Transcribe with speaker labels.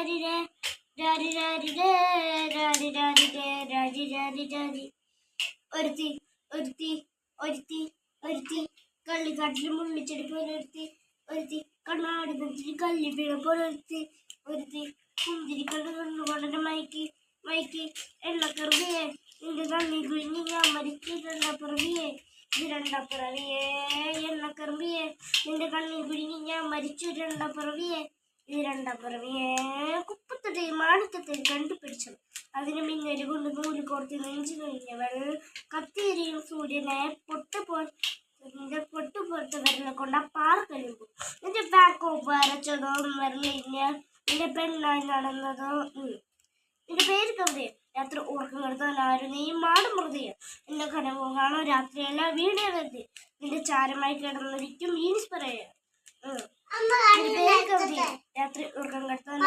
Speaker 1: രാരിരേ രാരി രാരിരേ രാരി രാരിരേ രാരി രാരി രാരി. ഒരുത്തി ഒരുത്തി ഒരുത്തി ഒരുത്തി കള്ളിക്കാട്ടിൽ മുള്ളിച്ചെടി പോലെ ഒരുത്തി ഒരുത്തി കണ്ണാടി നെഞ്ചിൽ കല്ലി വീണ പോലെ ഒരുത്തി കുന്തിരി കണ്ണുകൊണ്ടു മയക്കി മയക്കി എണ്ണക്കറുവിയെ നിന്റെ കണ്ണീർ കുഴിഞ്ഞ് ഞാൻ മരിച്ചു രണ്ടപ്പുറവിയെ ഇത് രണ്ടപ്പുറവിയെ എണ്ണക്കറുവിയെ നിന്റെ കണ്ണീർ കുഴിഞ്ഞ് ഞാൻ മരിച്ചു രണ്ടപ്പുറവിയെ ഇത് രണ്ടപ്പുറവിയെ കുപ്പത്തടി മാണിക്കത്തിൽ കണ്ടുപിടിച്ചത് അതിന് മിന്നല് കൊണ്ട് നൂല് കോർത്തി നെഞ്ചു കഴിഞ്ഞവൾ കത്തിയെരിയും സൂര്യനെ നിന്റെ പൊട്ടുപോലത്തെ വിരലെ കൊണ്ട് ആ പാറ കഴിയുമ്പോൾ നിന്റെ ബാക്കോ വരച്ചതോ വിരലിഞ്ഞ നിന്റെ പെണ്ണായി നടന്നതോ നിന്റെ പേര് കവിതയോ രാത്രി ഉറക്കം കെടുത്താൻ ആരും നീ മാടും മൃതയോ എന്റെ കനവോ കാണോ രാത്രിയല്ല വീണേ വെറുതെ നിന്റെ ചാരമായി കിടന്നിരിക്കും ഈനിസ് പറയാ രാത്രി ഉറക്കം കെടുത്താൻ